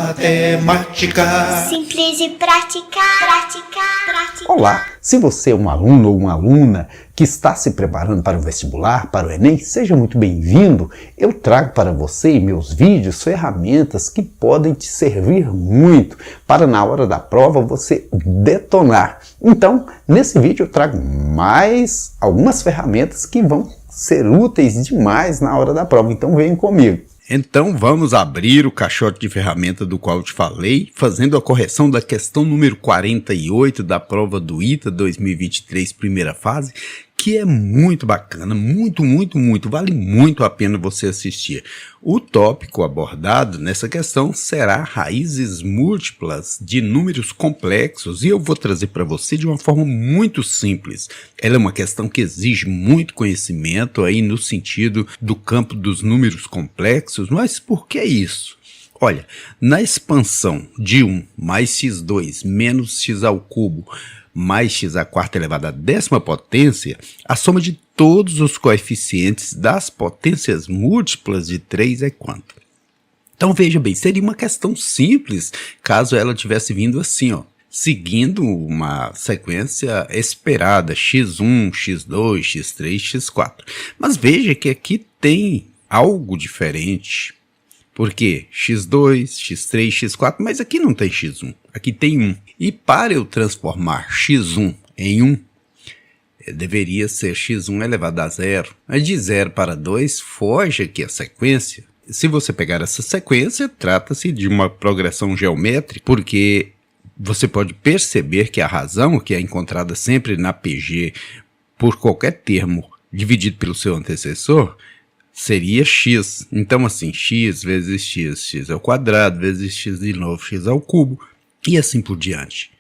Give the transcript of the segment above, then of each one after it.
Matemática. Simples e prática. Olá, se você é um aluno ou uma aluna que está se preparando para o vestibular, para o Enem, seja muito bem-vindo. Eu trago para você em meus vídeos ferramentas que podem te servir muito para na hora da prova você detonar. Então, nesse vídeo eu trago mais algumas ferramentas que vão ser úteis demais na hora da prova. Então venham comigo. Então vamos abrir o caixote de ferramenta do qual eu te falei, fazendo a correção da questão número 48 da prova do ITA 2023, primeira fase, que é muito bacana, muito, vale muito a pena você assistir. O tópico abordado nessa questão será raízes múltiplas de números complexos e eu vou trazer para você de uma forma muito simples. Ela é uma questão que exige muito conhecimento aí no sentido do campo dos números complexos, mas por que isso? Olha, na expansão de 1 mais x2 menos x ao cubo mais x à quarta elevada à décima potência, a soma de todos os coeficientes das potências múltiplas de 3 é quanto? Então veja bem, seria uma questão simples caso ela tivesse vindo assim, ó, seguindo uma sequência esperada, x1, x2, x3, x4. Mas veja que aqui tem algo diferente. Porque x2, x3, x4, mas aqui não tem x1, aqui tem 1. E para eu transformar x1 em 1, deveria ser x1 elevado a 0. Mas de 0 para 2, foge aqui a sequência. Se você pegar essa sequência, trata-se de uma progressão geométrica, porque você pode perceber que a razão, que é encontrada sempre na PG por qualquer termo dividido pelo seu antecessor, seria x. Então assim, x vezes x ao quadrado, vezes x de novo, x ao cubo, e assim por diante.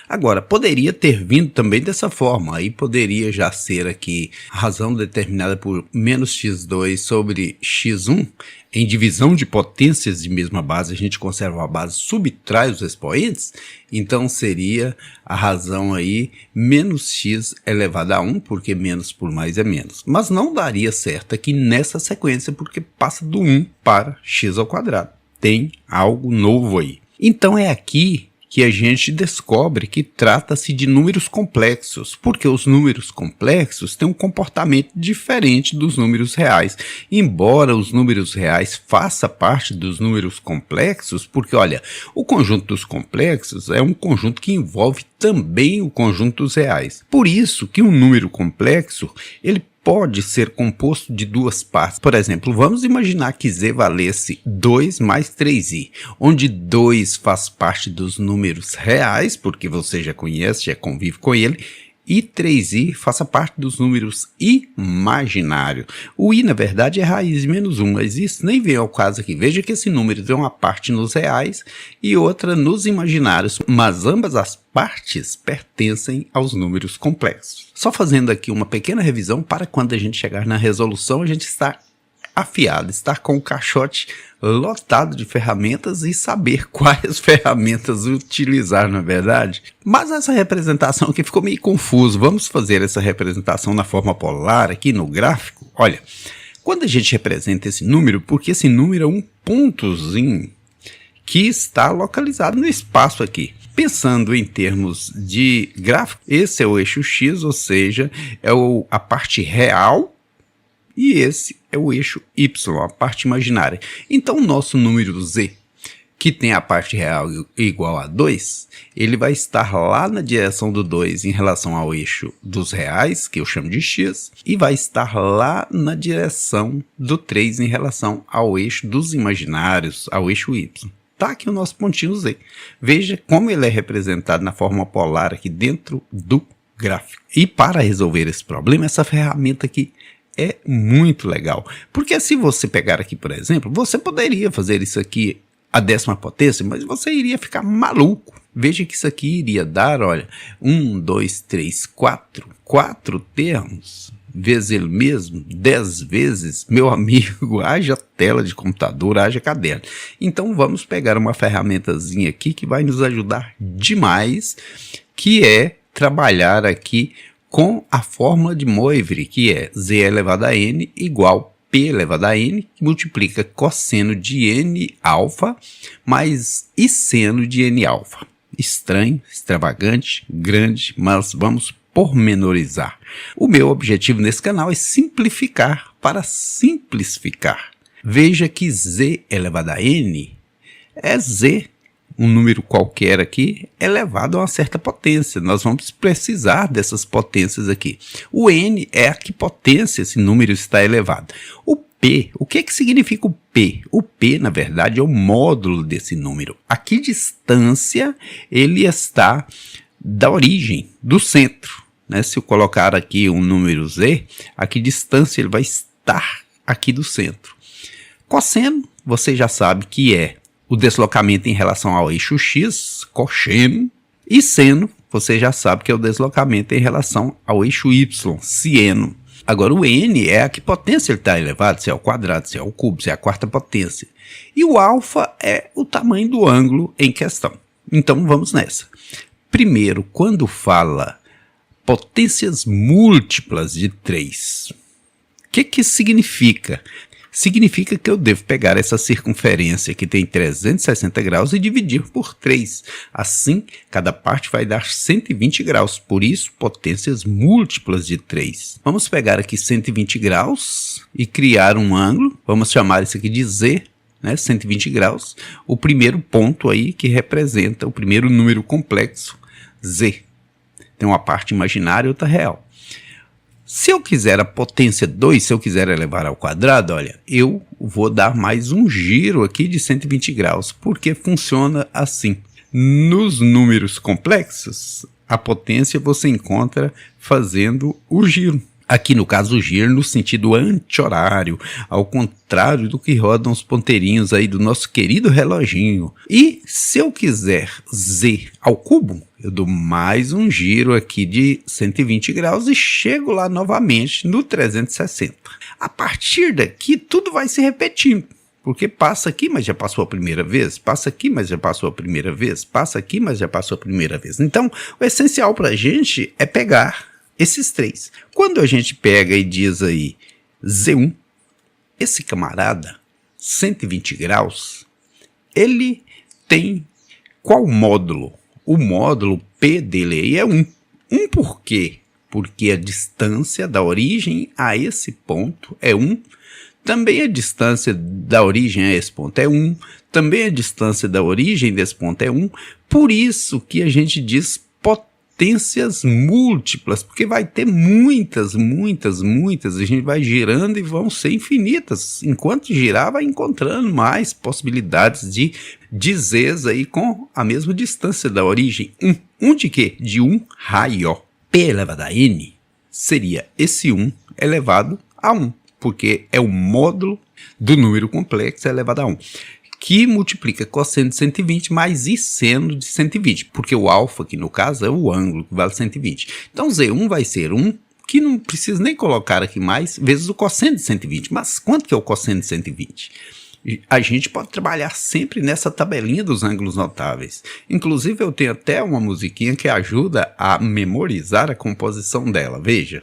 Agora, poderia ter vindo também dessa forma, aí poderia já ser aqui a razão determinada por menos x2 sobre x1, em divisão de potências de mesma base, a gente conserva a base, subtrai os expoentes, então seria a razão aí menos x elevado a 1, porque menos por mais é menos. Mas não daria certo aqui nessa sequência, porque passa do 1 para x ao quadrado. Tem algo novo aí. Então é aqui que a gente descobre que trata-se de números complexos, porque os números complexos têm um comportamento diferente dos números reais. Embora os números reais façam parte dos números complexos, porque olha, o conjunto dos complexos é um conjunto que envolve também o conjunto dos reais. Por isso que um número complexo, ele pode ser composto de duas partes. Por exemplo, vamos imaginar que z valesse 2 mais 3i, onde 2 faz parte dos números reais, porque você já conhece, já convive com ele, e 3i faça parte dos números imaginários. O i, na verdade, é raiz de menos 1, mas isso nem vem ao caso aqui. Veja que esse número tem uma parte nos reais e outra nos imaginários, mas ambas as partes pertencem aos números complexos. Só fazendo aqui uma pequena revisão para quando a gente chegar na resolução, a gente está afiado, estar com o caixote lotado de ferramentas e saber quais ferramentas utilizar, na verdade. Mas essa representação aqui ficou meio confuso. Vamos fazer essa representação na forma polar aqui no gráfico. Olha, quando a gente representa esse número, porque esse número é um pontozinho que está localizado no espaço aqui. Pensando em termos de gráfico, esse é o eixo x, ou seja, é a parte real, e esse é o eixo y, a parte imaginária. Então o nosso número z, que tem a parte real igual a 2, ele vai estar lá na direção do 2 em relação ao eixo dos reais, que eu chamo de x, e vai estar lá na direção do 3 em relação ao eixo dos imaginários, ao eixo y. Tá aqui o nosso pontinho z. Veja como ele é representado na forma polar aqui dentro do gráfico. E para resolver esse problema, essa ferramenta aqui é muito legal. Porque se você pegar aqui, por exemplo, você poderia fazer isso aqui à décima potência, mas você iria ficar maluco. Veja que isso aqui iria dar, olha, 1, 2, 3, 4 termos, vezes ele mesmo, 10 vezes, meu amigo, haja tela de computador, haja caderno. Então vamos pegar uma ferramentazinha aqui que vai nos ajudar demais, que é trabalhar aqui com a fórmula de Moivre, que é z elevado a n igual P elevado a n, que multiplica cosseno de n alfa mais e seno de n alfa. Estranho, extravagante, grande, mas vamos pormenorizar. O meu objetivo nesse canal é simplificar para simplificar. Veja que z elevado a n é z, um número qualquer aqui, elevado a uma certa potência. Nós vamos precisar dessas potências aqui. O n é a que potência esse número está elevado. O P, o que significa o P? O P, na verdade, é o módulo desse número. A que distância ele está da origem, do centro, né? Se eu colocar aqui um número z, a que distância ele vai estar aqui do centro. Cosseno, você já sabe que é o deslocamento em relação ao eixo x, cosseno, e seno, você já sabe que é o deslocamento em relação ao eixo y, seno. Agora o n é a que potência ele está elevado, se é ao quadrado, se é ao cubo, se é a quarta potência. E o alfa é o tamanho do ângulo em questão. Então vamos nessa. Primeiro, quando fala potências múltiplas de 3, o que isso significa? Significa que eu devo pegar essa circunferência que tem 360 graus e dividir por 3. Assim, cada parte vai dar 120 graus. Por isso, potências múltiplas de 3. Vamos pegar aqui 120 graus e criar um ângulo. Vamos chamar isso aqui de Z, né? 120 graus. O primeiro ponto aí que representa o primeiro número complexo, Z. Tem uma parte imaginária e outra real. Se eu quiser a potência 2, se eu quiser elevar ao quadrado, olha, eu vou dar mais um giro aqui de 120 graus, porque funciona assim. Nos números complexos, a potência você encontra fazendo o giro. Aqui no caso o giro no sentido anti-horário, ao contrário do que rodam os ponteirinhos aí do nosso querido reloginho. E se eu quiser z ao cubo, eu dou mais um giro aqui de 120 graus e chego lá novamente no 360. A partir daqui tudo vai se repetindo. Porque passa aqui, mas já passou a primeira vez, passa aqui, mas já passou a primeira vez, passa aqui, mas já passou a primeira vez. Então, o essencial para a gente é pegar esses 3. Quando a gente pega e diz aí Z1, esse camarada, 120 graus, ele tem qual módulo? O módulo P dele aí é 1. 1 por quê? Porque a distância da origem a esse ponto é 1. Também a distância da origem a esse ponto é 1. Também a distância da origem desse ponto é 1. Por isso que a gente diz potências múltiplas, porque vai ter muitas, a gente vai girando e vão ser infinitas. Enquanto girar, vai encontrando mais possibilidades de z's aí com a mesma distância da origem. 1 de quê? De 1 raio. P elevado a n seria esse 1 elevado a 1, porque é o módulo do número complexo elevado a 1. Que multiplica cosseno de 120 mais e seno de 120, porque o alfa aqui no caso é o ângulo que vale 120. Então Z1 vai ser 1, que não preciso nem colocar aqui mais, vezes o cosseno de 120. Mas quanto que é o cosseno de 120? A gente pode trabalhar sempre nessa tabelinha dos ângulos notáveis. Inclusive eu tenho até uma musiquinha que ajuda a memorizar a composição dela, veja.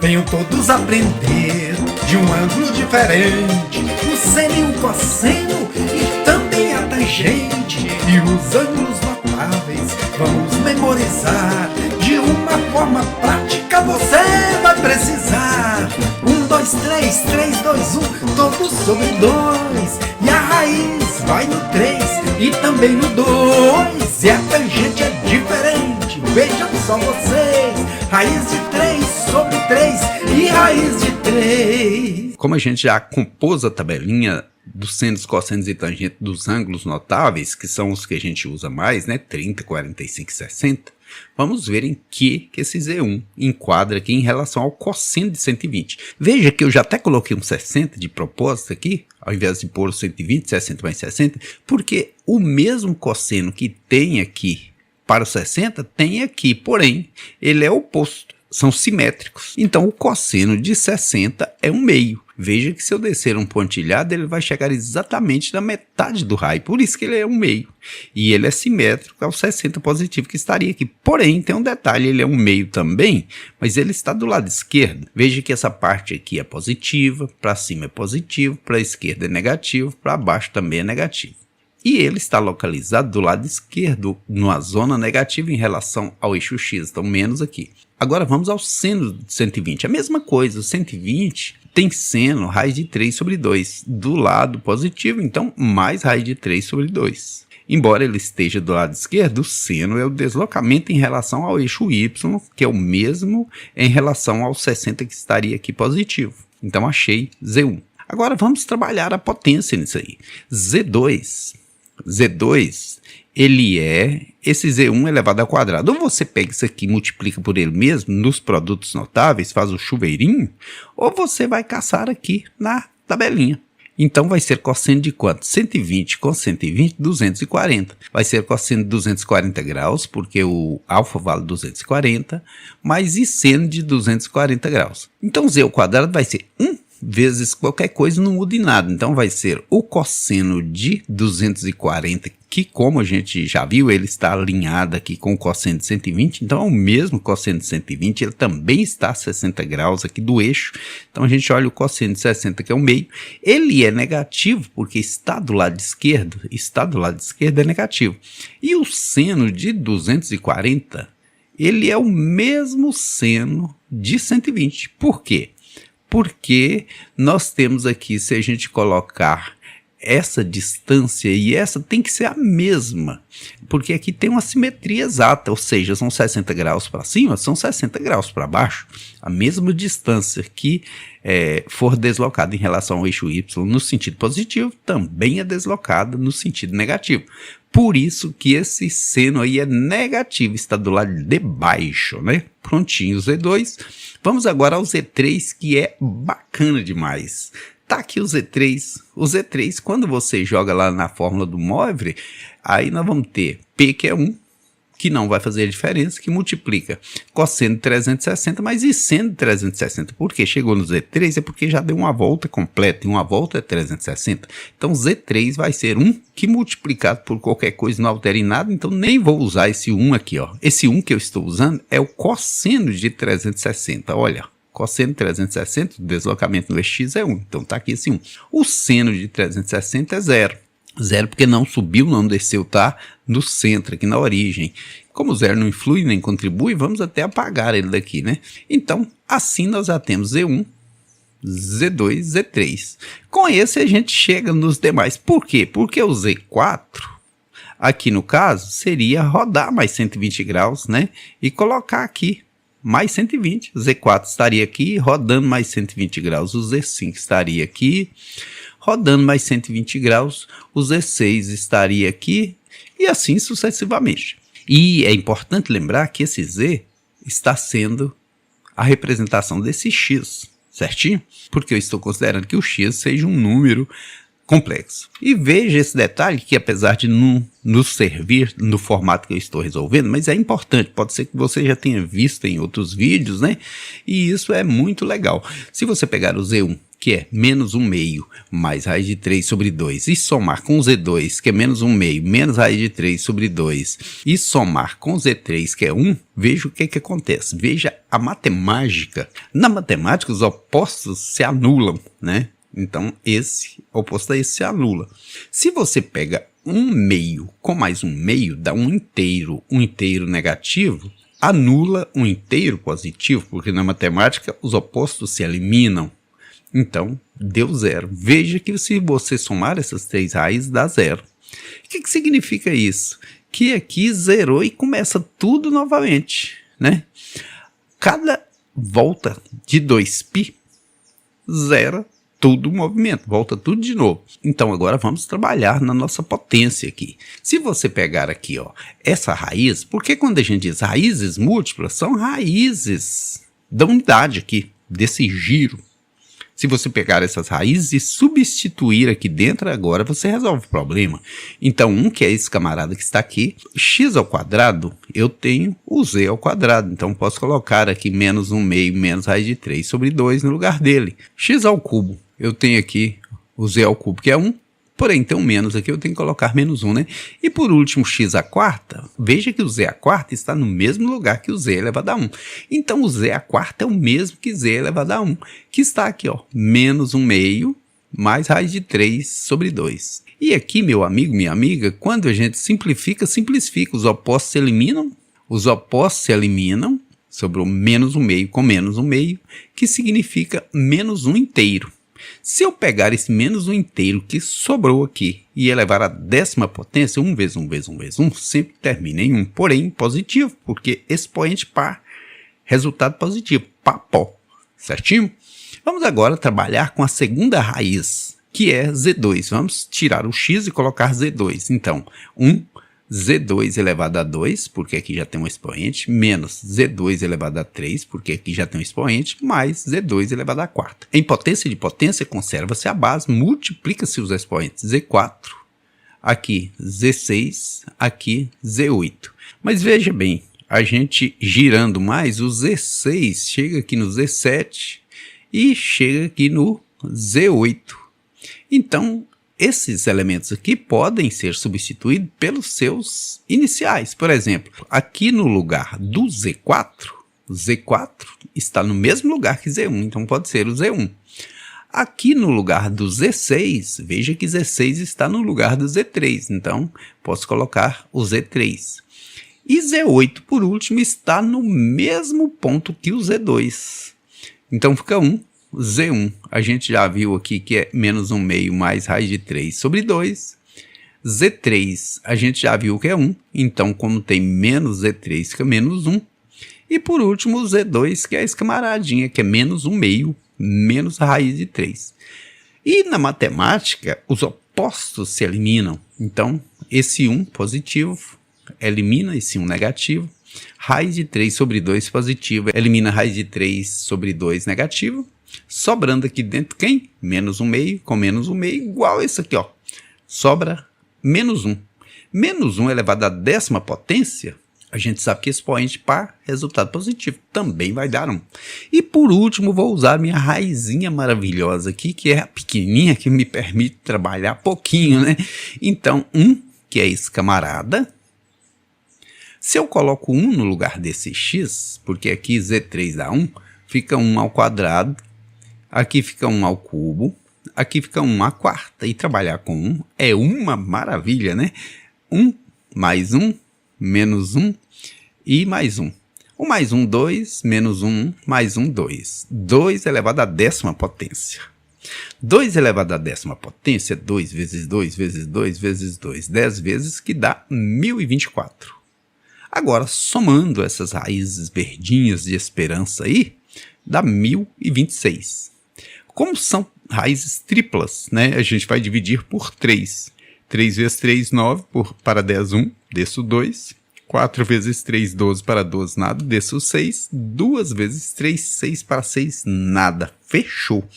Venham todos aprender de um ângulo diferente, o seno e o cosseno e também a tangente. E os ângulos notáveis vamos memorizar de uma forma prática, você vai precisar. 1, 2, 3, 3, 2, 1, todos sobre 2. E a raiz vai no 3 e também no 2. E a tangente é diferente, vejam só vocês. Raiz de 3 sobre 3 e raiz de 3. Como a gente já compôs a tabelinha dos senos, cossenos e tangentes dos ângulos notáveis, que são os que a gente usa mais, né? 30, 45 e 60. Vamos ver em que esse Z1 enquadra aqui em relação ao cosseno de 120. Veja que eu já até coloquei um 60 de propósito aqui, ao invés de pôr o 120, 60 mais 60, porque o mesmo cosseno que tem aqui para o 60 tem aqui, porém, ele é oposto. São simétricos. Então, o cosseno de 60 é 1/2. Veja que se eu descer um pontilhado, ele vai chegar exatamente na metade do raio, por isso que ele é um meio. E ele é simétrico ao 60 positivo que estaria aqui. Porém, tem um detalhe, ele é um meio também, mas ele está do lado esquerdo. Veja que essa parte aqui é positiva, para cima é positivo, para a esquerda é negativo, para baixo também é negativo. E ele está localizado do lado esquerdo, numa zona negativa em relação ao eixo X, então menos aqui. Agora vamos ao seno de 120, a mesma coisa, o 120 tem seno raiz de 3 sobre 2, do lado positivo, então mais raiz de 3 sobre 2. Embora ele esteja do lado esquerdo, o seno é o deslocamento em relação ao eixo Y, que é o mesmo em relação ao 60 que estaria aqui positivo. Então achei Z1. Agora vamos trabalhar a potência nisso aí. Z2, ele é esse Z1 elevado ao quadrado. Ou você pega isso aqui e multiplica por ele mesmo nos produtos notáveis, faz o chuveirinho, ou você vai caçar aqui na tabelinha. Então vai ser cosseno de quanto? 120 com 120, 240. Vai ser cosseno de 240 graus, porque o alfa vale 240, mais e seno de 240 graus. Então Z ao quadrado vai ser 1 vezes qualquer coisa, não muda em nada. Então vai ser o cosseno de 240, que como a gente já viu, ele está alinhado aqui com o cosseno de 120. Então é o mesmo cosseno de 120, ele também está a 60 graus aqui do eixo. Então a gente olha o cosseno de 60, que é o meio. Ele é negativo, porque está do lado esquerdo. É negativo. E o seno de 240, ele é o mesmo seno de 120. Por quê? Porque nós temos aqui, se a gente colocar essa distância e essa tem que ser a mesma, porque aqui tem uma simetria exata, ou seja, são 60 graus para cima, são 60 graus para baixo. A mesma distância que for deslocada em relação ao eixo Y no sentido positivo, também é deslocada no sentido negativo. Por isso que esse seno aí é negativo, está do lado de baixo, né? Prontinho, Z2. Vamos agora ao Z3, que é bacana demais. Tá aqui o Z3. O Z3, quando você joga lá na fórmula do Moivre, aí nós vamos ter P, que é 1, que não vai fazer a diferença, que multiplica cosseno de 360 mais e seno de 360. Porque chegou no Z3 é porque já deu uma volta completa, e uma volta é 360. Então Z3 vai ser 1, que multiplicado por qualquer coisa não altera em nada, então nem vou usar esse 1 aqui, ó. Esse 1 que eu estou usando é o cosseno de 360, olha. Cosseno de 360, o deslocamento no eixo X é 1, então tá aqui esse 1. O seno de 360 é 0. 0 porque não subiu, não desceu, tá no centro, aqui na origem. Como o 0 não influi nem contribui, vamos até apagar ele daqui, né? Então, assim nós já temos Z1, Z2, Z3. Com esse a gente chega nos demais. Por quê? Porque o Z4, aqui no caso, seria rodar mais 120 graus, né? E colocar aqui mais 120. O Z4 estaria aqui, rodando mais 120 graus. O Z5 estaria aqui, rodando mais 120 graus, o Z6 estaria aqui, e assim sucessivamente. E é importante lembrar que esse Z está sendo a representação desse X, certinho? Porque eu estou considerando que o X seja um número complexo. E veja esse detalhe que, apesar de não nos servir no formato que eu estou resolvendo, mas é importante, pode ser que você já tenha visto em outros vídeos, né? E isso é muito legal. Se você pegar o Z1, que é menos 1 meio mais raiz de 3 sobre 2, e somar com o Z2, que é menos 1 meio menos raiz de 3 sobre 2, e somar com o Z3, que é 1, veja o que acontece. Veja a matemática. Na matemática, os opostos se anulam, né? Então, esse oposto a esse se anula. Se você pega 1 meio com mais 1 meio, dá um inteiro negativo, anula um inteiro positivo, porque na matemática os opostos se eliminam. Então, deu 0. Veja que se você somar essas 3 raízes, dá 0. O que significa isso? Que aqui zerou e começa tudo novamente, né? Cada volta de 2π, zera todo o movimento, volta tudo de novo. Então agora vamos trabalhar na nossa potência aqui. Se você pegar aqui, ó, essa raiz, porque quando a gente diz raízes múltiplas, são raízes da unidade aqui, desse giro. Se você pegar essas raízes e substituir aqui dentro, agora você resolve o problema. Então, 1, que é esse camarada que está aqui, x ao quadrado, eu tenho o z ao quadrado. Então, posso colocar aqui menos 1 meio menos raiz de 3 sobre 2 no lugar dele. X ao cubo eu tenho aqui o z ao cubo, que é 1. Porém, tem um menos aqui, eu tenho que colocar menos 1, né? E por último, x à quarta. Veja que o z à quarta está no mesmo lugar que o z elevado a 1. Então, o z à quarta é o mesmo que z elevado a 1, que está aqui, ó, menos 1 meio mais raiz de 3 sobre 2. E aqui, meu amigo, minha amiga, quando a gente simplifica, os opostos se eliminam. Os opostos se eliminam, sobrou menos 1 meio com menos 1 meio, que significa menos 1 inteiro. Se eu pegar esse menos 1 inteiro que sobrou aqui e elevar a 10ª potência, 1 vezes 1 vezes 1 vezes 1, sempre termina em 1, porém positivo, porque expoente par, resultado positivo, papó, certinho? Vamos agora trabalhar com a segunda raiz, que é Z2. Vamos tirar o x e colocar Z2. Então, 1 Z2 elevado a 2, porque aqui já tem um expoente, menos Z2 elevado a 3, porque aqui já tem um expoente, mais Z2 elevado a 4. Em potência de potência, conserva-se a base, multiplica-se os expoentes. Z4, aqui Z6, aqui Z8. Mas veja bem, a gente girando mais, o Z6 chega aqui no Z7 e chega aqui no Z8. Então, esses elementos aqui podem ser substituídos pelos seus iniciais. Por exemplo, aqui no lugar do Z4, o Z4 está no mesmo lugar que Z1, então pode ser o Z1. Aqui no lugar do Z6, veja que Z6 está no lugar do Z3, então posso colocar o Z3. E Z8, por último, está no mesmo ponto que o Z2. Então fica 1. Z1, a gente já viu aqui que é menos 1 meio mais raiz de 3 sobre 2. Z3, a gente já viu que é 1, então como tem menos Z3, fica menos 1. E por último o Z2, que é esse camaradinha, que é menos 1 meio, menos raiz de 3. E na matemática, os opostos se eliminam. Então, esse 1 positivo elimina esse 1 negativo. Raiz de 3 sobre 2 positivo elimina raiz de 3 sobre 2 negativo. Sobrando aqui dentro quem? Menos 1 meio com menos 1 meio igual a isso aqui, ó. Sobra menos 1. Menos 1 elevado à 10ª potência, a gente sabe que expoente par, resultado positivo, também vai dar 1. E por último, vou usar minha raizinha maravilhosa aqui, que é a pequenininha, que me permite trabalhar pouquinho, né? Então, 1, que é esse camarada. Se eu coloco 1 no lugar desse x, porque aqui Z3 dá 1, fica 1 ao quadrado. Aqui fica 1 ao cubo, aqui fica 1 à quarta, e trabalhar com 1 é uma maravilha, né? 1 mais 1, menos 1 e mais 1. O mais 1, 2, menos 1, mais 1, 2. 2 elevado à 10ª potência. 2 elevado à 10ª potência é 2 vezes 2 vezes 2 vezes 2, 10 vezes, que dá 1024. Agora, somando essas raízes verdinhas de esperança aí, dá 1026. Como são raízes triplas, né? A gente vai dividir por 3. 3 vezes 3, 9, para 10, 1, desço 2. 4 vezes 3, 12, para 12, nada, desço 6. 2 vezes 3, 6, para 6, nada. Fechou.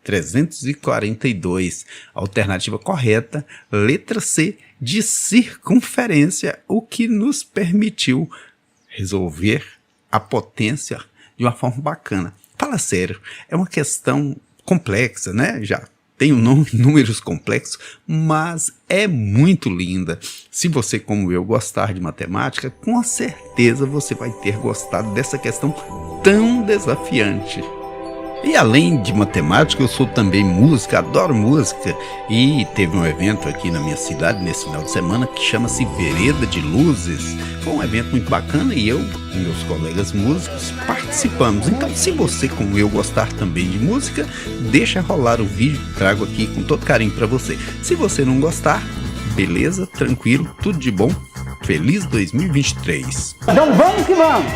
342. Alternativa correta, letra C, de circunferência, o que nos permitiu resolver a potência de uma forma bacana. Fala sério, é uma questão complexa, né? Já tem números complexos, mas é muito linda. Se você, como eu, gostar de matemática, com certeza você vai ter gostado dessa questão tão desafiante. E além de matemática, eu sou também música, adoro música, e teve um evento aqui na minha cidade nesse final de semana que chama-se Vereda de Luzes. Foi um evento muito bacana e eu e meus colegas músicos participamos. Então, se você, como eu, gostar também de música, deixa rolar o vídeo que trago aqui com todo carinho para você. Se você não gostar, beleza, tranquilo, tudo de bom. Feliz 2023. Então vamos que vamos!